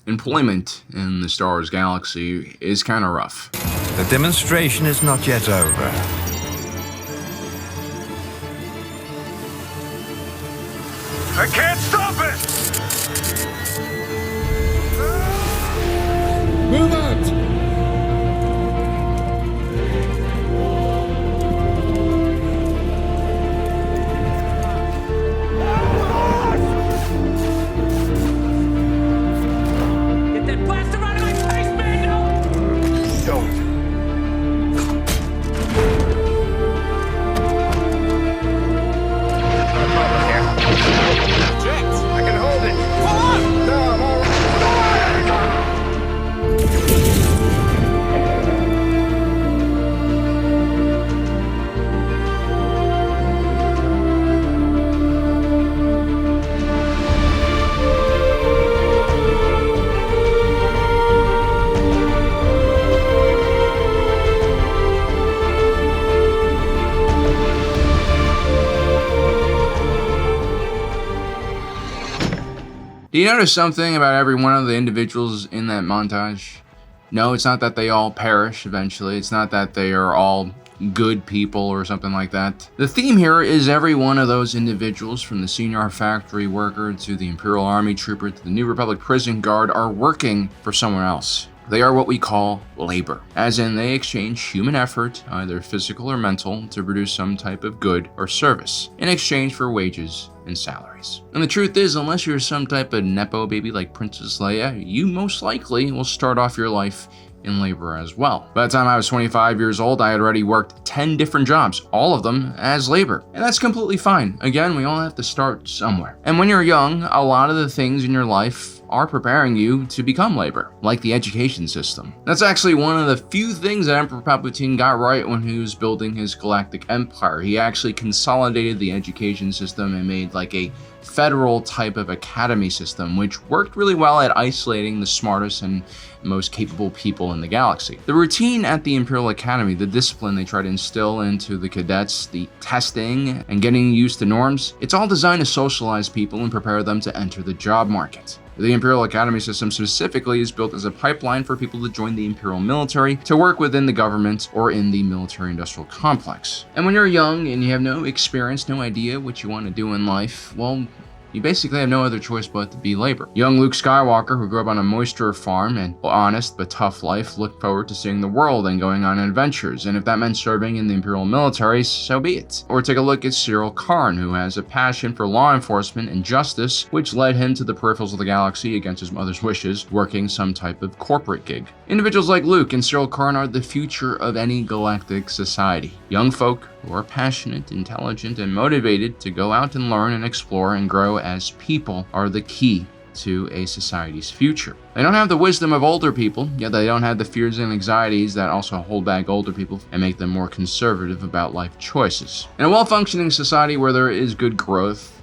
employment in the Star Wars galaxy is kind of rough. The demonstration is not yet over. I can't stop it! Move out! Get that blaster out of my face, man! Don't. I can hold it. Pull up! No, I'm all right. Do you notice something about every one of the individuals in that montage? No, it's not that they all perish eventually. It's not that they are all good people or something like that. The theme here is every one of those individuals, from the senior factory worker to the Imperial Army trooper to the New Republic prison guard, are working for someone else. They are what we call labor, as in they exchange human effort, either physical or mental, to produce some type of good or service, in exchange for wages and salaries. And the truth is, unless you're some type of nepo baby like Princess Leia, you most likely will start off your life in labor as well. By the time I was 25 years old, I had already worked 10 different jobs, all of them as labor. And that's completely fine. Again, we all have to start somewhere. And when you're young, a lot of the things in your life are preparing you to become labor, like the education system. That's actually one of the few things that Emperor Palpatine got right when he was building his galactic empire. He actually consolidated the education system and made like a federal type of academy system, which worked really well at isolating the smartest and most capable people in the galaxy. The routine at the Imperial Academy, the discipline they try to instill into the cadets, the testing, and getting used to norms, it's all designed to socialize people and prepare them to enter the job market. The Imperial Academy system specifically is built as a pipeline for people to join the Imperial military, to work within the government or in the military-industrial complex. And when you're young and you have no experience, no idea what you want to do in life, well, you basically have no other choice but to be labor. Young Luke Skywalker, who grew up on a moisture farm and honest but tough life, looked forward to seeing the world and going on adventures, and if that meant serving in the Imperial military, so be it. Or take a look at Cyril Karn, who has a passion for law enforcement and justice, which led him to the peripherals of the galaxy against his mother's wishes, working some type of corporate gig. Individuals like Luke and Cyril Karn are the future of any galactic society. Young folk who are passionate, intelligent, and motivated to go out and learn and explore and grow as people are the key to a society's future. They don't have the wisdom of older people, yet they don't have the fears and anxieties that also hold back older people and make them more conservative about life choices. In a well-functioning society where there is good growth,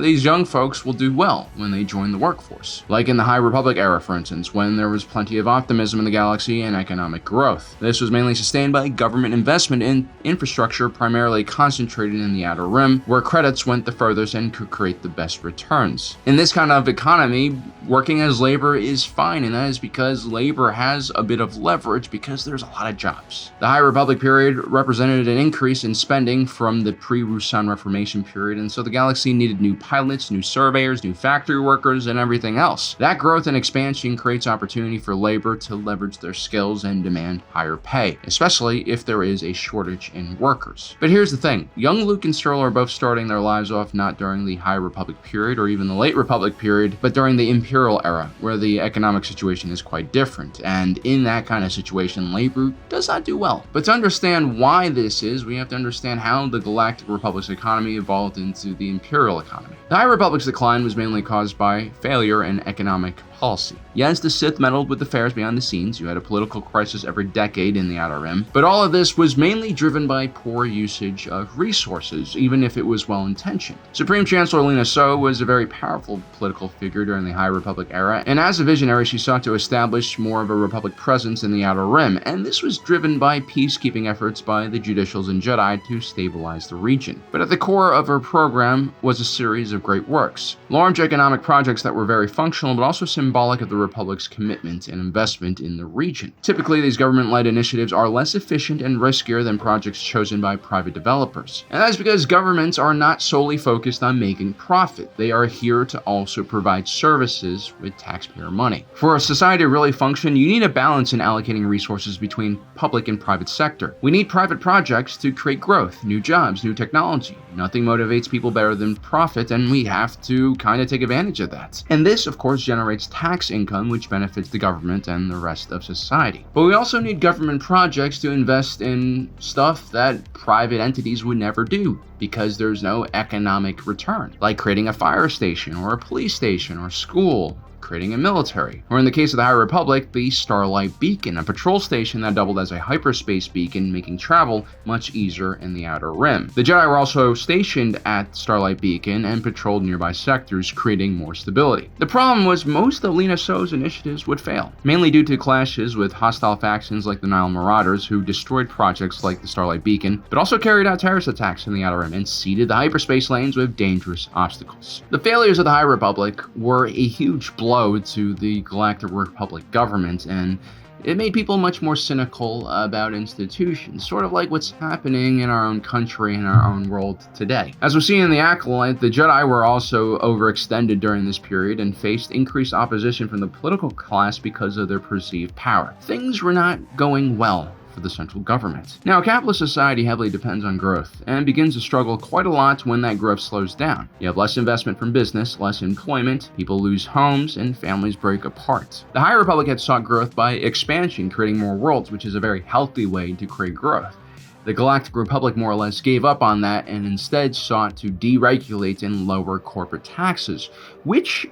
these young folks will do well when they join the workforce. Like in the High Republic era, for instance, when there was plenty of optimism in the galaxy and economic growth. This was mainly sustained by government investment in infrastructure, primarily concentrated in the Outer Rim, where credits went the furthest and could create the best returns. In this kind of economy, working as labor is fine, and that is because labor has a bit of leverage because there's a lot of jobs. The High Republic period represented an increase in spending from the pre-Rusan Reformation period, and so the galaxy needed new pilots, new surveyors, new factory workers, and everything else. That growth and expansion creates opportunity for labor to leverage their skills and demand higher pay, especially if there is a shortage in workers. But here's the thing, young Luke and Cyril are both starting their lives off not during the High Republic period or even the Late Republic period, but during the Imperial era, where the economic situation is quite different, and in that kind of situation, labor does not do well. But to understand why this is, we have to understand how the Galactic Republic's economy evolved into the Imperial economy. The High Republic's decline was mainly caused by failure in economic policy. Yes, the Sith meddled with affairs behind the scenes. You had a political crisis every decade in the Outer Rim, but all of this was mainly driven by poor usage of resources, even if it was well-intentioned. Supreme Chancellor Lina Soh was a very powerful political figure during the High Republic era, and as a visionary, she sought to establish more of a Republic presence in the Outer Rim, and this was driven by peacekeeping efforts by the Judicials and Jedi to stabilize the region. But at the core of her program was a series of of great works. Large economic projects that were very functional but also symbolic of the Republic's commitment and investment in the region. Typically, these government-led initiatives are less efficient and riskier than projects chosen by private developers. And that's because governments are not solely focused on making profit. They are here to also provide services with taxpayer money. For a society to really function, you need a balance in allocating resources between public and private sector. We need private projects to create growth, new jobs, new technology. Nothing motivates people better than profit, and we have to kind of take advantage of that. And this, of course, generates tax income, which benefits the government and the rest of society. But we also need government projects to invest in stuff that private entities would never do, because there's no economic return, like creating a fire station or a police station or school, creating a military, or in the case of the High Republic, the Starlight Beacon, a patrol station that doubled as a hyperspace beacon, making travel much easier in the Outer Rim. The Jedi were also stationed at Starlight Beacon and patrolled nearby sectors, creating more stability. The problem was most of Lina So's initiatives would fail, mainly due to clashes with hostile factions like the Nile Marauders, who destroyed projects like the Starlight Beacon, but also carried out terrorist attacks in the Outer Rim and seeded the hyperspace lanes with dangerous obstacles. The failures of the High Republic were a huge blow to the Galactic Republic government, and it made people much more cynical about institutions, sort of like what's happening in our own country and our own world today. As we've seen in The Acolyte, the Jedi were also overextended during this period and faced increased opposition from the political class because of their perceived power. Things were not going well for the central government. Now, a capitalist society heavily depends on growth and begins to struggle quite a lot when that growth slows down. You have less investment from business, less employment, people lose homes, and families break apart. The High Republic had sought growth by expansion, creating more worlds, which is a very healthy way to create growth. The Galactic Republic more or less gave up on that and instead sought to deregulate and lower corporate taxes, which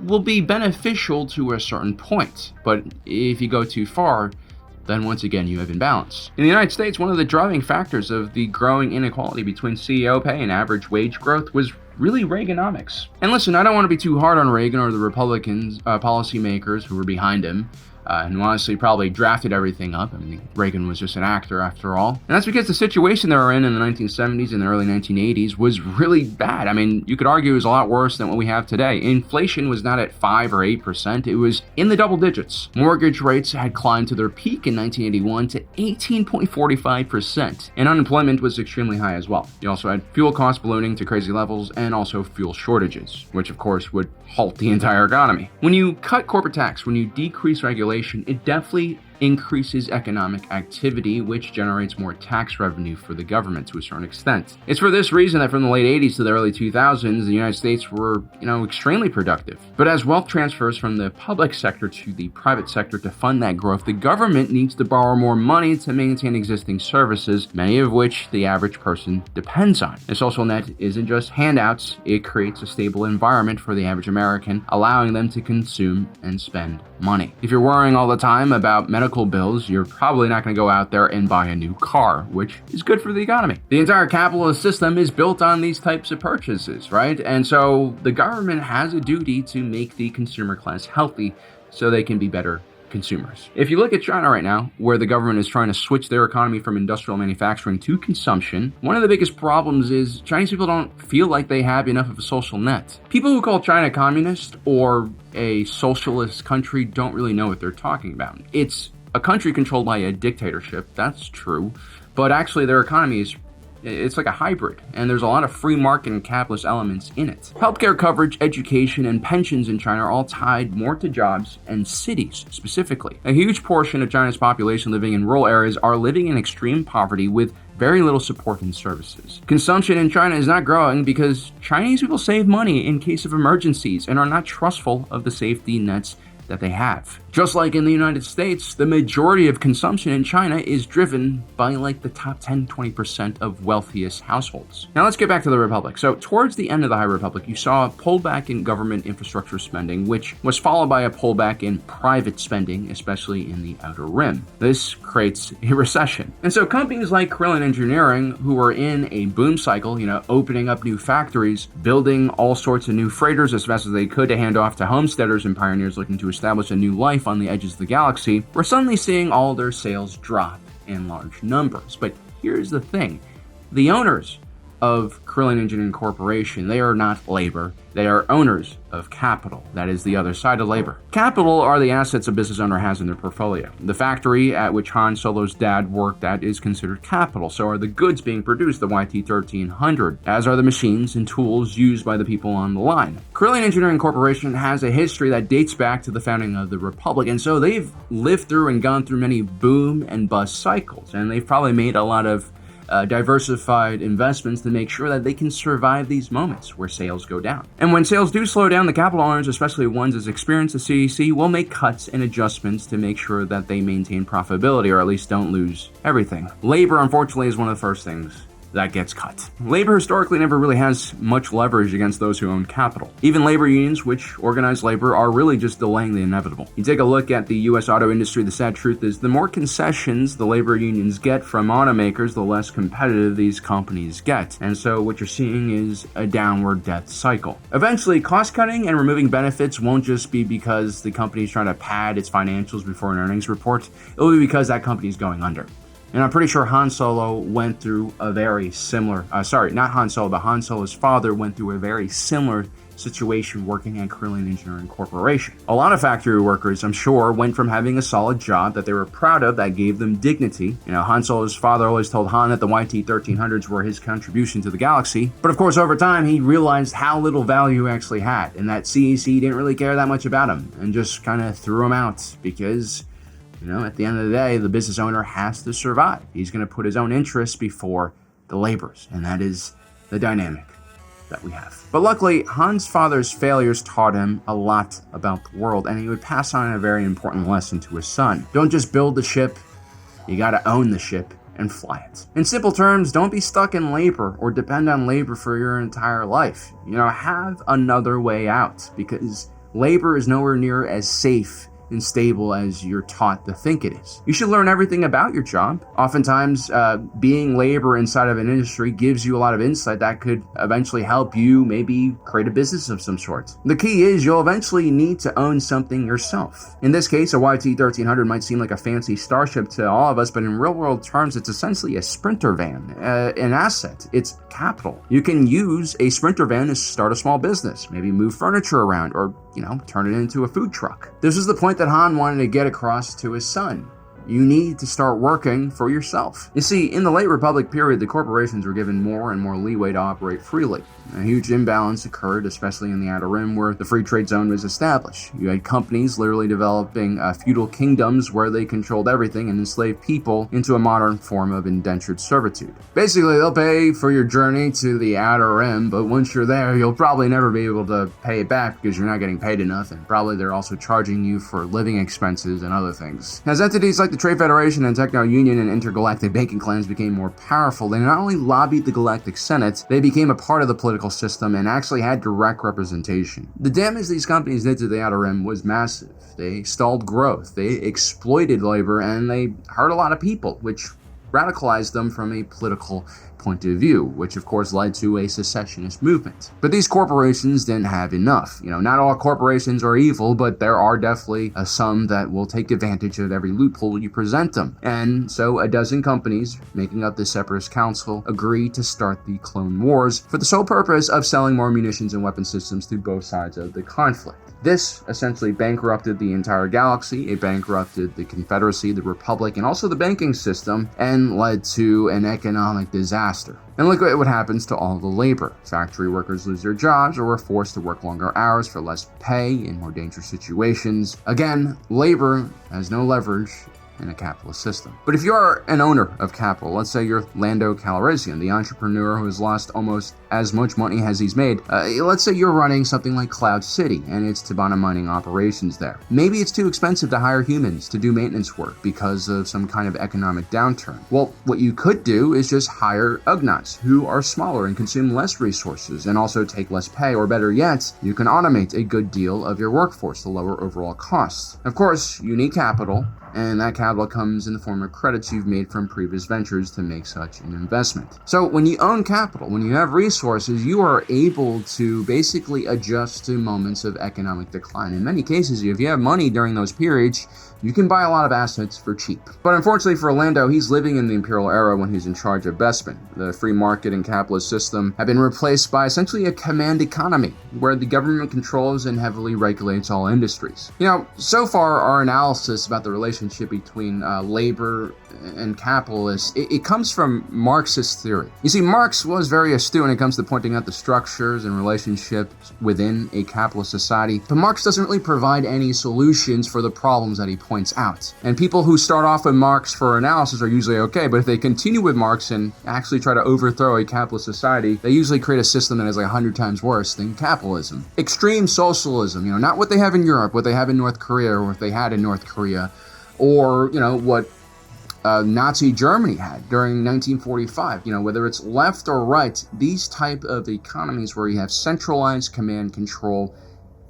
will be beneficial to a certain point. But if you go too far, then once again you have imbalance. In the United States, one of the driving factors of the growing inequality between CEO pay and average wage growth was really Reaganomics. And listen, I don't want to be too hard on Reagan or the Republicans, policymakers who were behind him, who honestly probably drafted everything up. I mean, Reagan was just an actor after all. And that's because the situation they were in the 1970s and the early 1980s was really bad. I mean, you could argue it was a lot worse than what we have today. Inflation was not at 5 or 8%, it was in the double digits. Mortgage rates had climbed to their peak in 1981 to 18.45%, and unemployment was extremely high as well. You also had fuel costs ballooning to crazy levels and also fuel shortages, which of course would halt the entire economy. When you cut corporate tax, when you decrease regulation, it definitely increases economic activity, which generates more tax revenue for the government to a certain extent. It's for this reason that from the late 80s to the early 2000s, the United States were, extremely productive. But as wealth transfers from the public sector to the private sector to fund that growth, the government needs to borrow more money to maintain existing services, many of which the average person depends on. The social net isn't just handouts, it creates a stable environment for the average American, allowing them to consume and spend money. If you're worrying all the time about medical bills, you're probably not going to go out there and buy a new car, which is good for the economy. The entire capitalist system is built on these types of purchases, right? And so the government has a duty to make the consumer class healthy so they can be better consumers. If you look at China right now, where the government is trying to switch their economy from industrial manufacturing to consumption, one of the biggest problems is Chinese people don't feel like they have enough of a social net. People who call China communist or a socialist country don't really know what they're talking about. It's a country controlled by a dictatorship, that's true, but actually their economy it's like a hybrid, and there's a lot of free market and capitalist elements in it. Healthcare coverage, education, and pensions in China are all tied more to jobs and cities specifically. A huge portion of China's population living in rural areas are living in extreme poverty with very little support and services. Consumption in China is not growing because Chinese people save money in case of emergencies and are not trustful of the safety nets that they have. Just like in the United States, the majority of consumption in China is driven by like the top 10-20% of wealthiest households. Now let's get back to the Republic. So towards the end of the High Republic, you saw a pullback in government infrastructure spending, which was followed by a pullback in private spending, especially in the Outer Rim. This creates a recession. And so companies like Krillin Engineering, who were in a boom cycle, opening up new factories, building all sorts of new freighters as fast as they could to hand off to homesteaders and pioneers looking to establish a new life on the edges of the galaxy, we're suddenly seeing all their sales drop in large numbers. But here's the thing. The owners of Carillion Engineering Corporation, they are not labor. They are owners of capital. That is the other side of labor. Capital are the assets a business owner has in their portfolio. The factory at which Han Solo's dad worked at is considered capital. So are the goods being produced, the YT-1300, as are the machines and tools used by the people on the line. Carillion Engineering Corporation has a history that dates back to the founding of the Republic, and so they've lived through and gone through many boom and bust cycles, and they've probably made a lot of diversified investments to make sure that they can survive these moments where sales go down. And when sales do slow down, the capital owners, especially ones as experienced as CEC, will make cuts and adjustments to make sure that they maintain profitability or at least don't lose everything. Labor, unfortunately, is one of the first things that gets cut. Labor historically never really has much leverage against those who own capital. Even labor unions, which organize labor, are really just delaying the inevitable. You take a look at the U.S. auto industry, the sad truth is the more concessions the labor unions get from automakers, the less competitive these companies get. And so what you're seeing is a downward death cycle. Eventually, cost cutting and removing benefits won't just be because the company's trying to pad its financials before an earnings report. It'll be because that company's going under. And I'm pretty sure Han Solo went through a very similar, not Han Solo, but Han Solo's father went through a very similar situation working at Carillion Engineering Corporation. A lot of factory workers, I'm sure, went from having a solid job that they were proud of that gave them dignity. You know, Han Solo's father always told Han that the YT-1300s were his contribution to the galaxy. But of course, over time, he realized how little value he actually had and that CEC didn't really care that much about him and just kind of threw him out because, you know, at the end of the day, the business owner has to survive. He's going to put his own interests before the labor's, and that is the dynamic that we have. But luckily, Han's father's failures taught him a lot about the world, and he would pass on a very important lesson to his son. Don't just build the ship, you gotta own the ship and fly it. In simple terms, don't be stuck in labor or depend on labor for your entire life. You know, have another way out, because labor is nowhere near as safe and stable as you're taught to think it is. You should learn everything about your job. Oftentimes, being labor inside of an industry gives you a lot of insight that could eventually help you maybe create a business of some sort. The key is you'll eventually need to own something yourself. In this case, a YT-1300 might seem like a fancy starship to all of us, but in real world terms, it's essentially a sprinter van, an asset. It's capital. You can use a sprinter van to start a small business, maybe move furniture around, or, you know, turn it into a food truck. This is the point that Han wanted to get across to his son. You need to start working for yourself. You see, in the late Republic period, the corporations were given more and more leeway to operate freely. A huge imbalance occurred, especially in the Outer Rim, where the free trade zone was established. You had companies literally developing feudal kingdoms where they controlled everything and enslaved people into a modern form of indentured servitude. Basically, they'll pay for your journey to the Outer Rim, but once you're there, you'll probably never be able to pay it back because you're not getting paid enough, and probably they're also charging you for living expenses and other things. As entities like the Trade Federation and Techno Union and intergalactic banking clans became more powerful, they not only lobbied the Galactic Senate, they became a part of the political system and actually had direct representation. The damage these companies did to the Outer Rim was massive. They stalled growth, they exploited labor, and they hurt a lot of people, which radicalized them from a political point of view, which of course led to a secessionist movement. But these corporations didn't have enough. You know, not all corporations are evil, but there are definitely some that will take advantage of every loophole you present them. And so a dozen companies, making up the Separatist Council, agreed to start the Clone Wars for the sole purpose of selling more munitions and weapon systems to both sides of the conflict. This essentially bankrupted the entire galaxy, it bankrupted the Confederacy, the Republic, and also the banking system, and led to an economic disaster. And look at what happens to all the labor. Factory workers lose their jobs or are forced to work longer hours for less pay in more dangerous situations. Again, labor has no leverage in a capitalist system. But if you are an owner of capital, let's say you're Lando Calrissian, the entrepreneur who has lost almost as much money as he's made, let's say you're running something like Cloud City and it's Tabana mining operations there. Maybe it's too expensive to hire humans to do maintenance work because of some kind of economic downturn. Well, what you could do is just hire Ugnaughts who are smaller and consume less resources and also take less pay, or better yet, you can automate a good deal of your workforce to lower overall costs. Of course, you need capital, and that capital comes in the form of credits you've made from previous ventures to make such an investment. So when you own capital, when you have resources, you are able to basically adjust to moments of economic decline. In many cases, if you have money during those periods, you can buy a lot of assets for cheap. But unfortunately for Orlando, he's living in the imperial era when he's in charge of Bespin. The free market and capitalist system have been replaced by essentially a command economy, where the government controls and heavily regulates all industries. So far our analysis about the relationship between labor and capitalists, it comes from Marxist theory. You see, Marx was very astute when it comes to pointing out the structures and relationships within a capitalist society, but Marx doesn't really provide any solutions for the problems that he points out. And people who start off with Marx for analysis are usually okay, but if they continue with Marx and actually try to overthrow a capitalist society, they usually create a system that is like 100 times worse than capitalism. Extreme socialism, not what they have in Europe, what they have in North Korea, or what they had in North Korea, or, what Nazi Germany had during 1945, whether it's left or right, these type of economies where you have centralized command control,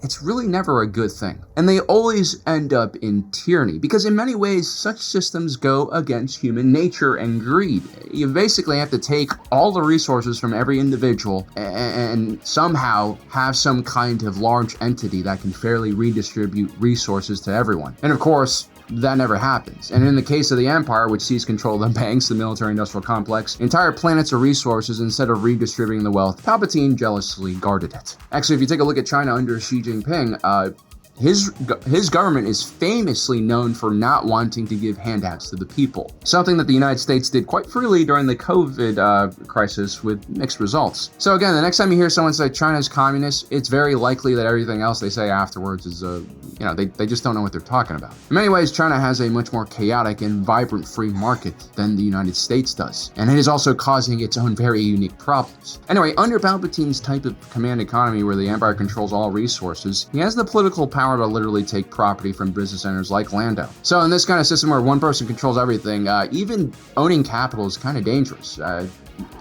it's really never a good thing. And they always end up in tyranny, because in many ways, such systems go against human nature and greed. You basically have to take all the resources from every individual and somehow have some kind of large entity that can fairly redistribute resources to everyone. And of course, that never happens. And in the case of the Empire, which seized control of the banks, the military-industrial complex, entire planets of resources, instead of redistributing the wealth, Palpatine jealously guarded it. Actually, if you take a look at China under Xi Jinping, his government is famously known for not wanting to give handouts to the people, something that the United States did quite freely during the COVID crisis with mixed results. So again, the next time you hear someone say China's communist, it's very likely that everything else they say afterwards is, they just don't know what they're talking about. In many ways, China has a much more chaotic and vibrant free market than the United States does, and it is also causing its own very unique problems. Anyway, under Palpatine's type of command economy where the Empire controls all resources, he has the political power to literally take property from business owners like Lando. So in this kind of system where one person controls everything, even owning capital is kind of dangerous.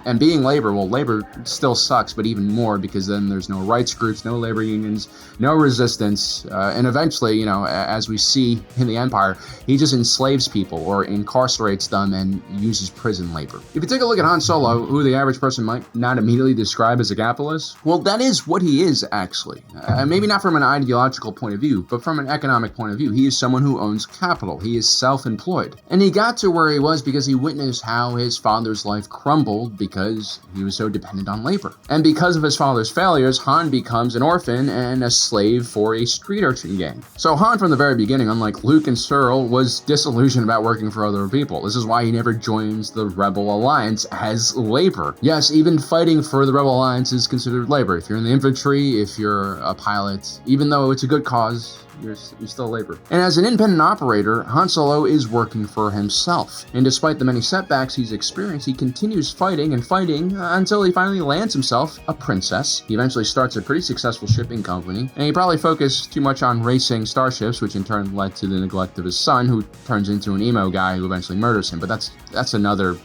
And being labor, well, labor still sucks, but even more, because then there's no rights groups, no labor unions, no resistance, and eventually, as we see in the Empire, he just enslaves people or incarcerates them and uses prison labor. If you take a look at Han Solo, who the average person might not immediately describe as a capitalist, well, that is what he is, actually. Maybe not from an ideological point of view, but from an economic point of view. He is someone who owns capital. He is self-employed. And he got to where he was because he witnessed how his father's life crumbled because he was so dependent on labor. And because of his father's failures, Han becomes an orphan and a slave for a street urchin gang. So Han, from the very beginning, unlike Luke and Cyril, was disillusioned about working for other people. This is why he never joins the Rebel Alliance as labor. Yes, even fighting for the Rebel Alliance is considered labor. If you're in the infantry, if you're a pilot, even though it's a good cause, you're still labor. And as an independent operator, Han Solo is working for himself. And despite the many setbacks he's experienced, he continues fighting and fighting until he finally lands himself a princess. He eventually starts a pretty successful shipping company, and he probably focused too much on racing starships, which in turn led to the neglect of his son, who turns into an emo guy who eventually murders him. But that's another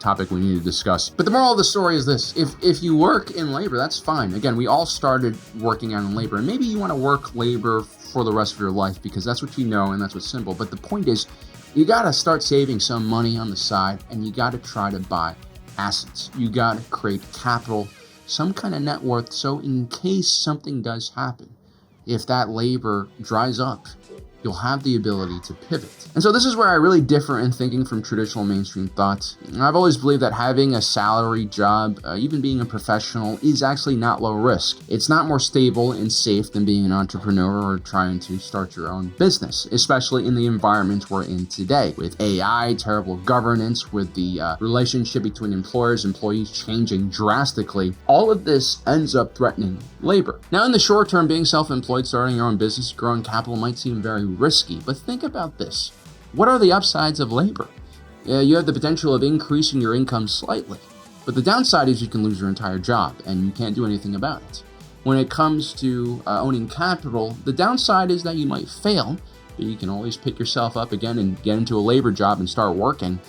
topic we need to discuss. But the moral of the story is this: if you work in labor, that's fine. Again, we all started working out in labor, and maybe you want to work labor for the rest of your life because that's what you know and that's what's simple. But the point is, you gotta start saving some money on the side, and you gotta try to buy assets. You gotta create capital, some kind of net worth, so in case something does happen, if that labor dries up, you'll have the ability to pivot. And so this is where I really differ in thinking from traditional mainstream thought. I've always believed that having a salary job, even being a professional, is actually not low risk. It's not more stable and safe than being an entrepreneur or trying to start your own business, especially in the environment we're in today, with AI, terrible governance, with the relationship between employers and employees changing drastically. All of this ends up threatening labor. Now, in the short term, being self-employed, starting your own business, growing capital might seem very risky, but think about this. What are the upsides of labor? You have the potential of increasing your income slightly, but the downside is you can lose your entire job and you can't do anything about it. When it comes to owning capital, the downside is that you might fail, but you can always pick yourself up again and get into a labor job and start working.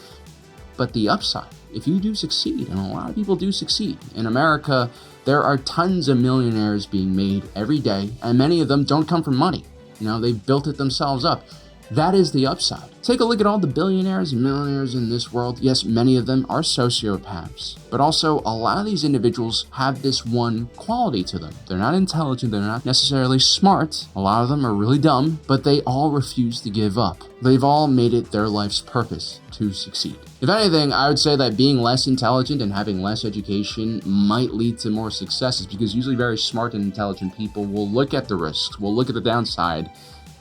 But the upside, if you do succeed, and a lot of people do succeed, in America, there are tons of millionaires being made every day, and many of them don't come from money. They've built it themselves up. That is the upside. Take a look at all the billionaires and millionaires in this world. Yes, many of them are sociopaths, but also a lot of these individuals have this one quality to them. They're not intelligent, they're not necessarily smart. A lot of them are really dumb, but they all refuse to give up. They've all made it their life's purpose to succeed. If anything, I would say that being less intelligent and having less education might lead to more successes, because usually very smart and intelligent people will look at the risks, will look at the downside,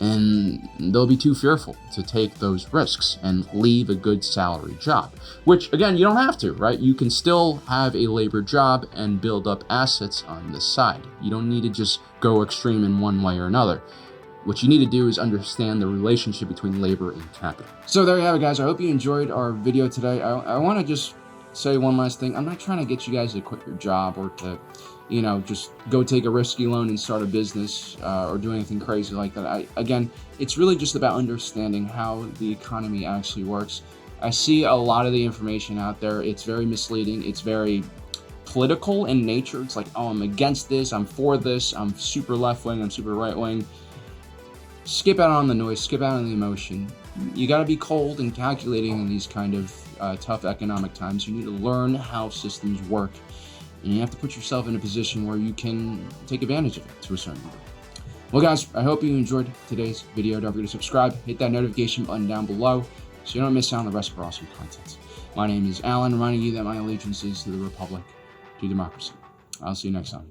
and they'll be too fearful to take those risks and leave a good salary job, which again, you don't have to, right? You can still have a labor job and build up assets on the side. You don't need to just go extreme in one way or another. What you need to do is understand the relationship between labor and capital. So there you have it, guys. I hope you enjoyed our video today. I want to just say one last thing. I'm not trying to get you guys to quit your job or to, you know, just go take a risky loan and start a business or do anything crazy like that. Again, it's really just about understanding how the economy actually works. I see a lot of the information out there. It's very misleading. It's very political in nature. It's like, oh, I'm against this, I'm for this, I'm super left-wing, I'm super right-wing. Skip out on the noise, skip out on the emotion. You got to be cold and calculating in these kind of tough economic times. You need to learn how systems work, and you have to put yourself in a position where you can take advantage of it to a certain degree. Well, guys, I hope you enjoyed today's video. Don't forget to subscribe, hit that notification button down below so you don't miss out on the rest of our awesome content. My name is Alan, reminding you that my allegiance is to the Republic, to democracy. I'll see you next time.